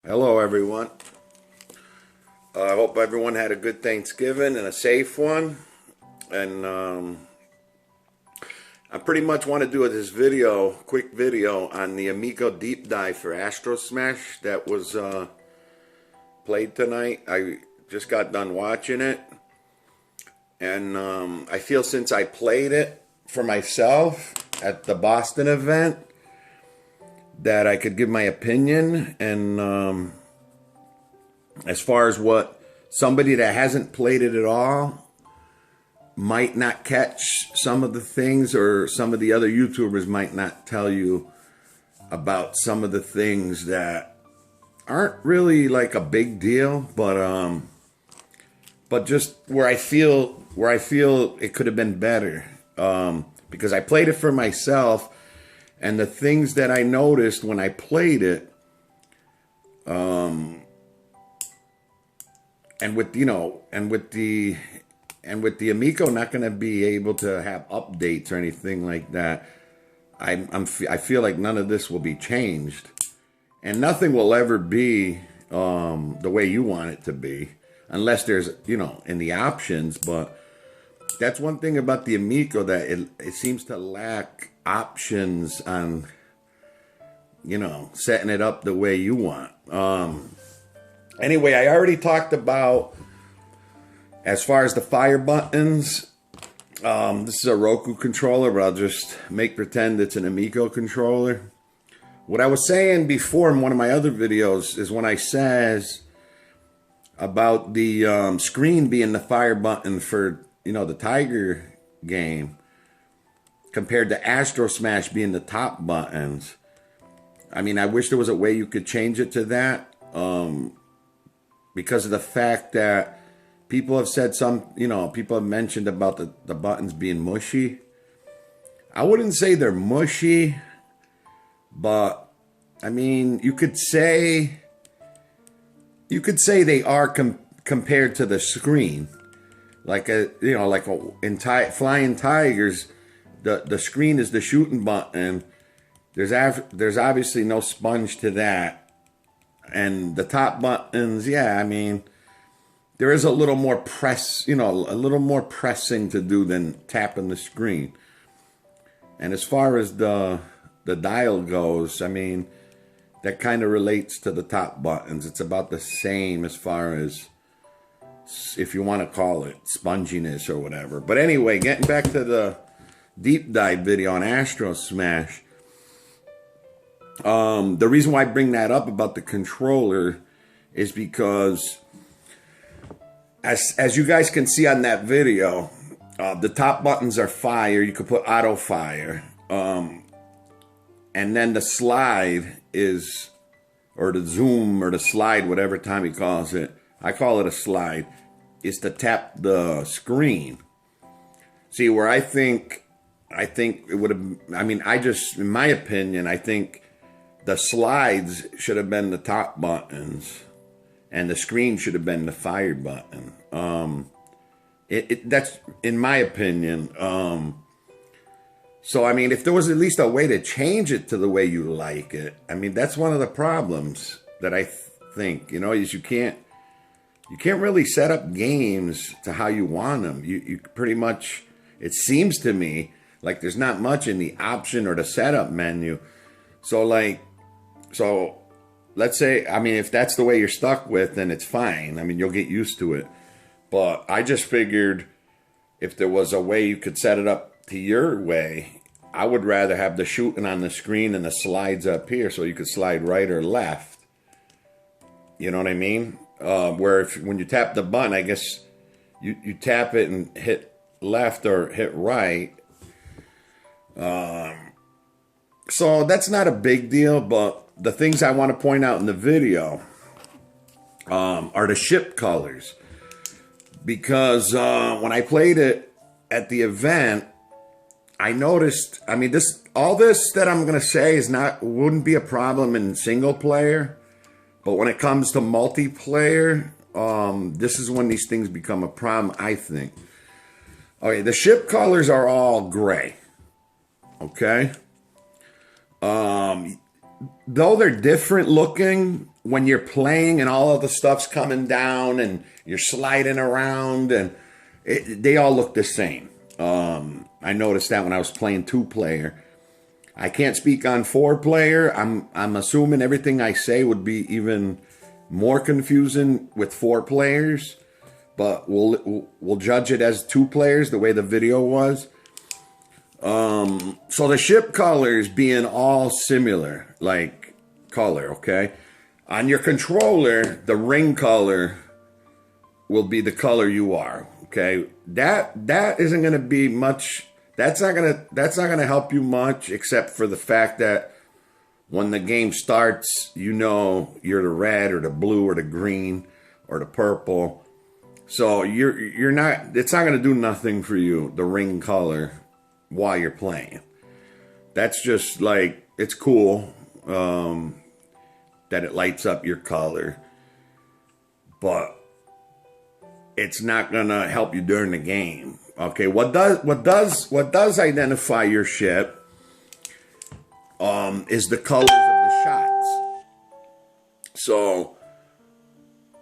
Hello, everyone. I hope everyone had a good Thanksgiving and a safe one. And I pretty much want to do this video, quick video, on the Amico deep dive for Astrosmash that was played tonight. I just got done watching it. And I feel since I played it for myself at the Boston event, that I could give my opinion, and as far as what somebody that hasn't played it at all might not catch some of the things, or some of the other YouTubers might not tell you about some of the things that aren't really like a big deal, but just where I feel it could have been better, because I played it for myself. And the things that I noticed when I played it, and with the amico not going to be able to have updates or anything like that, I feel like none of this will be changed, and nothing will ever be the way you want it to be, unless there's in the options. But that's one thing about the amico, that it seems to lack options on setting it up the way you want. Anyway, I already talked about, as far as the fire buttons, this is a Roku controller, but I'll just pretend it's an amico controller. What I was saying before in one of my other videos is when I says about the screen being the fire button for the Tiger game, compared to Astrosmash being the top buttons. I mean, I wish there was a way you could change it to that, because of the fact that people have said people have mentioned about the buttons being mushy. I wouldn't say they're mushy, but I mean, you could say they are compared to the screen. In Flying Tigers, the screen is the shooting button. There's obviously no sponge to that. And the top buttons, yeah, I mean, there is a little more pressing to do than tapping the screen. And as far as the dial goes, I mean, that kind of relates to the top buttons. It's about the same as far as, if you want to call it sponginess or whatever. But anyway, getting back to the deep dive video on Astrosmash. The reason why I bring that up about the controller is because, as you guys can see on that video, the top buttons are fire. You could put auto fire, and then the slide is, or the zoom, or the slide, whatever time he calls it. I call it a slide. Is to tap the screen. See, where I think it would have, in my opinion, I think the slides should have been the top buttons, and the screen should have been the fire button. That's in my opinion. So I mean, if there was at least a way to change it to the way you like it, I mean, that's one of the problems that I think, is you can't really set up games to how you want them. You pretty much, it seems to me like there's not much in the option or the setup menu. So let's say, I mean, if that's the way you're stuck with, then it's fine. I mean, you'll get used to it. But I just figured if there was a way you could set it up to your way, I would rather have the shooting on the screen and the slides up here, so you could slide right or left. You know what I mean? Where when you tap the button, I guess you tap it and hit left or hit right. So that's not a big deal, but the things I want to point out in the video are the ship colors. Because when I played it at the event, I noticed, I mean, all this that I'm going to say wouldn't be a problem in single player. But when it comes to multiplayer, this is when these things become a problem, I think. Okay, the ship colors are all gray. Okay? Though they're different looking, when you're playing and all of the stuff's coming down and you're sliding around and they all look the same. I noticed that when I was playing 2-player. I can't speak on 4-player. I'm assuming everything I say would be even more confusing with 4 players, but we'll judge it as 2 players the way the video was. So the ship colors being all similar, like color, okay? On your controller, the ring color will be the color you are, okay? That isn't going to be much. That's not gonna help you much, except for the fact that when the game starts, you know you're the red or the blue or the green or the purple. So you're not. It's not gonna do nothing for you, the ring color, while you're playing. That's just like, it's cool that it lights up your color, but it's not gonna help you during the game. Okay, what does identify your ship is the colors of the shots. So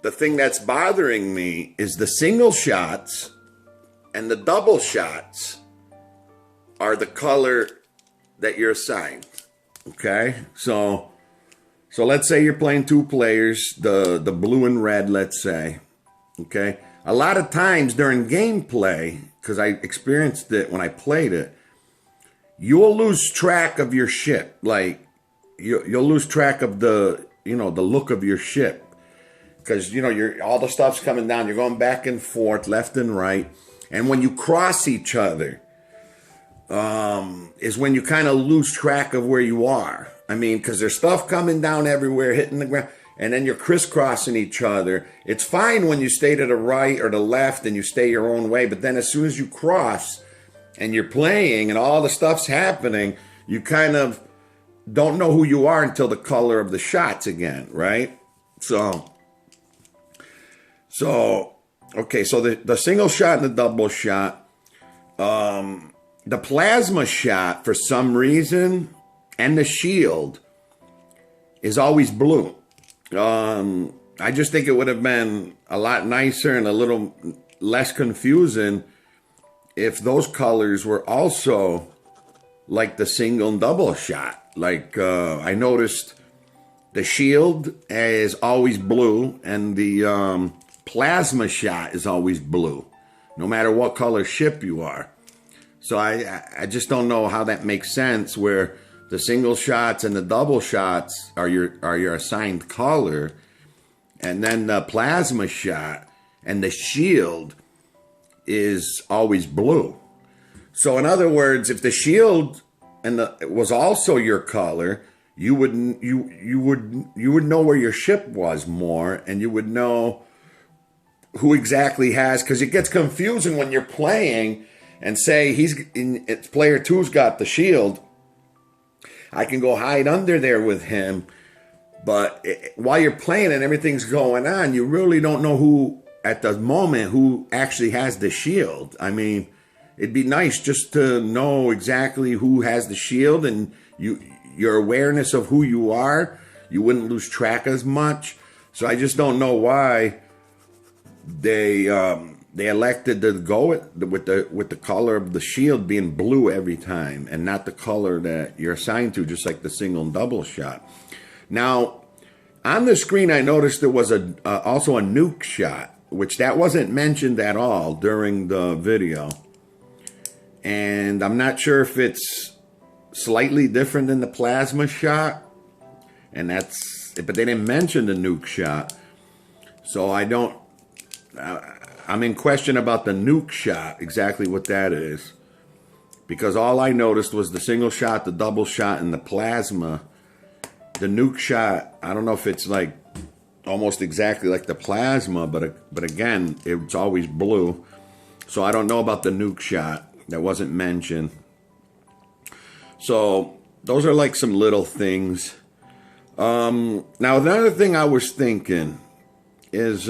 the thing that's bothering me is the single shots and the double shots are the color that you're assigned. Okay, so let's say you're playing 2 players, the blue and red, let's say. Okay, a lot of times during gameplay, because I experienced it when I played it, you'll lose track of your ship. Like, you'll lose track of the look of your ship. Because, all the stuff's coming down. You're going back and forth, left and right. And when you cross each other, is when you kind of lose track of where you are. I mean, because there's stuff coming down everywhere, hitting the ground. And then you're crisscrossing each other. It's fine when you stay to the right or the left and you stay your own way. But then as soon as you cross and you're playing and all the stuff's happening, you kind of don't know who you are until the color of the shots again, right? So okay, so the single shot and the double shot. The plasma shot, for some reason, and the shield is always blue. I just think it would have been a lot nicer and a little less confusing if those colors were also like the single and double shot. Like, I noticed the shield is always blue and the plasma shot is always blue, no matter what color ship you are. So I just don't know how that makes sense, where the single shots and the double shots are your assigned color, and then the plasma shot and the shield is always blue. So in other words, if the shield was also your color, you would know where your ship was more, and you would know who exactly has, because it gets confusing when you're playing and say player 2's got the shield. I can go hide under there with him, but while you're playing and everything's going on, you really don't know who at the moment who actually has the shield. I mean, it'd be nice just to know exactly who has the shield, and your awareness of who you are, you wouldn't lose track as much. So I just don't know why they elected to go with the color of the shield being blue every time, and not the color that you're assigned to, just like the single and double shot. Now, on the screen, I noticed there was also a nuke shot, which that wasn't mentioned at all during the video. And I'm not sure if it's slightly different than the plasma shot, but they didn't mention the nuke shot. So I'm in question about the nuke shot, exactly what that is. Because all I noticed was the single shot, the double shot, and the plasma. The nuke shot, I don't know if it's like almost exactly like the plasma, but again, it's always blue. So I don't know about the nuke shot. That wasn't mentioned. So those are like some little things. Now another thing I was thinking is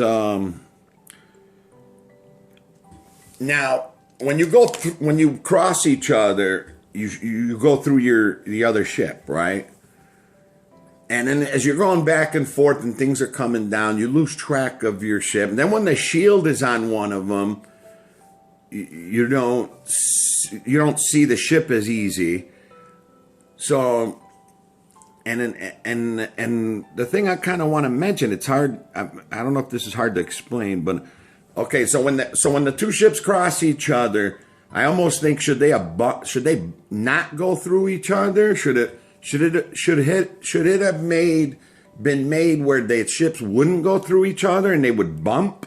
now when you cross each other, you go through the other ship, right? And then as you're going back and forth and things are coming down, you lose track of your ship. And then when the shield is on one of them, you don't see the ship as easy. So, and the thing I kind of want to mention, it's hard. I don't know if this is hard to explain, but okay. So when the two ships cross each other, I almost think should they not go through each other? Should it have been made where the ships wouldn't go through each other and they would bump?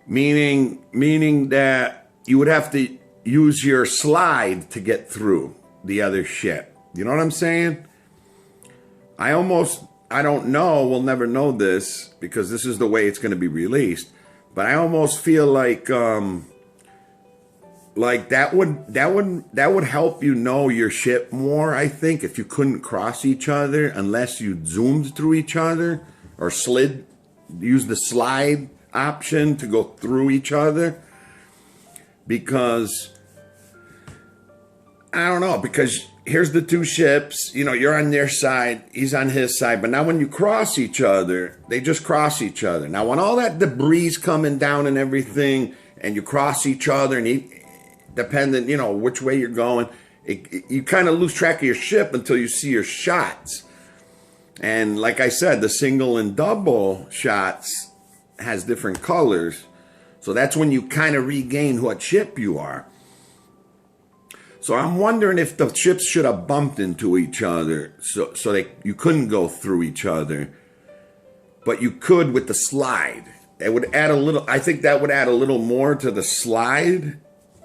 Meaning that you would have to use your slide to get through the other ship. You know what I'm saying? I don't know, we'll never know this because this is the way it's going to be released, but I almost feel like that would help you know your ship more, I think, if you couldn't cross each other unless you zoomed through each other or use the slide option to go through each other. Because I don't know, because here's the two ships, you're on their side, he's on his side, but now when you cross each other, they just cross each other. Now when all that debris is coming down and everything, and you cross each other, and depending, which way you're going, you kind of lose track of your ship until you see your shots. And like I said, the single and double shots has different colors. So that's when you kind of regain what ship you are. So I'm wondering if the ships should have bumped into each other so you couldn't go through each other, but you could with the slide. It would add I think that would add a little more to the slide,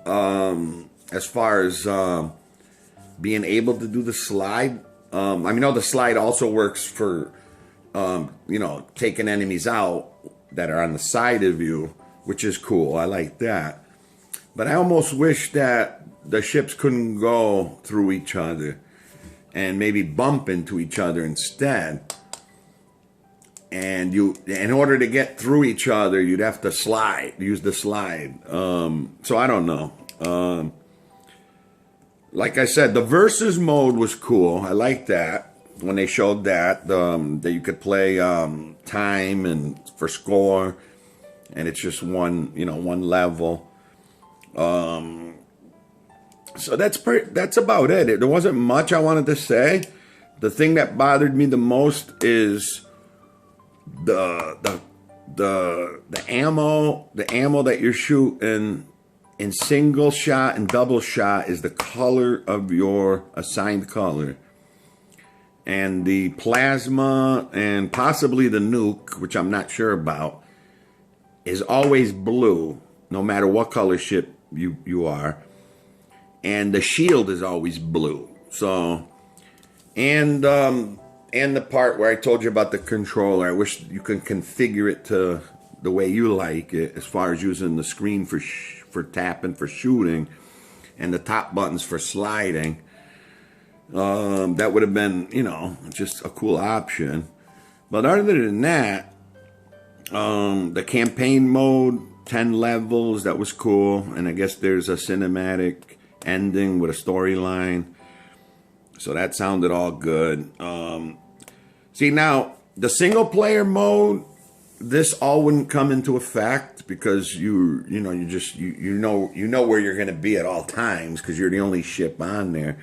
as far as being able to do the slide. I know the slide also works for, taking enemies out that are on the side of you, which is cool. I like that. But I almost wish that the ships couldn't go through each other and maybe bump into each other instead. And in order to get through each other, you'd have to use the slide. So I don't know. Like I said, the versus mode was cool. I like that when they showed that you could play time and for score, and it's just one level. So that's about it. There wasn't much I wanted to say. The thing that bothered me the most is the ammo that you're shooting in single shot and double shot is the color of your assigned color. And the plasma and possibly the nuke, which I'm not sure about, is always blue, no matter what color ship you are. And the shield is always blue. So, and the part where I told you about the controller, I wish you could configure it to the way you like it, as far as using the screen for tapping for shooting, and the top buttons for sliding. That would have been, just a cool option. But other than that, the campaign mode, 10 levels, that was cool. And I guess there's a cinematic ending with a storyline. So that sounded all good. See, now, the single player mode, this all wouldn't come into effect because you know where you're going to be at all times because you're the only ship on there.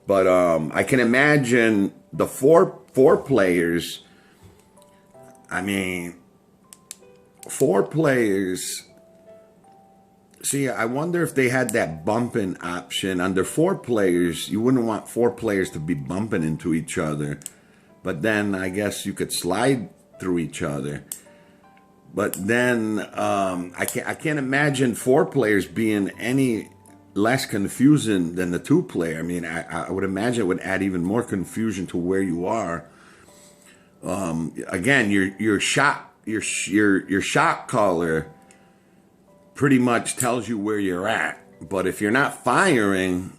But I can imagine the four players. I mean, 4 players. See, I wonder if they had that bumping option. Under 4 players, you wouldn't want 4 players to be bumping into each other. But then I guess you could slide through each other. But then I can't imagine 4 players being any less confusing than the 2-player. I mean, I would imagine it would add even more confusion to where you are. Again, your shot color pretty much tells you where you're at. But if you're not firing,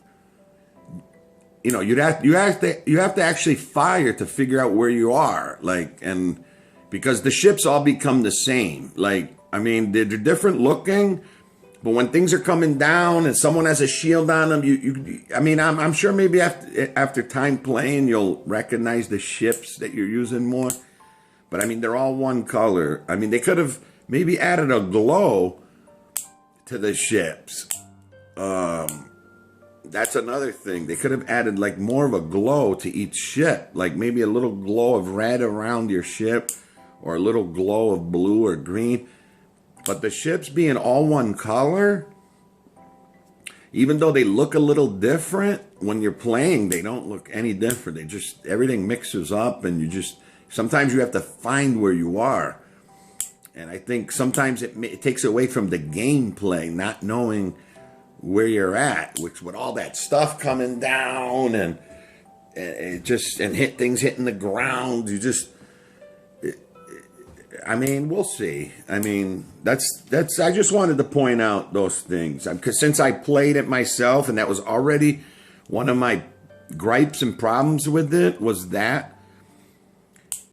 you have to actually fire to figure out where you are. And because the ships all become the same. I mean, they're different looking, But when things are coming down and someone has a shield on them, I mean, I'm sure maybe after time playing, you'll recognize the ships that you're using more. But I mean, they're all one color. I mean, they could have maybe added a glow to the ships. That's another thing. They could have added like more of a glow to each ship. Like maybe a little glow of red around your ship, or a little glow of blue or green. But the ships being all one color, even though they look a little different, when you're playing, they don't look any different. They just, everything mixes up, and sometimes you have to find where you are. And I think sometimes it takes away from the gameplay, not knowing where you're at, which with all that stuff coming down and things hitting the ground, I mean, we'll see. I mean, I just wanted to point out those things, because since I played it myself, and that was already one of my gripes and problems with it, was that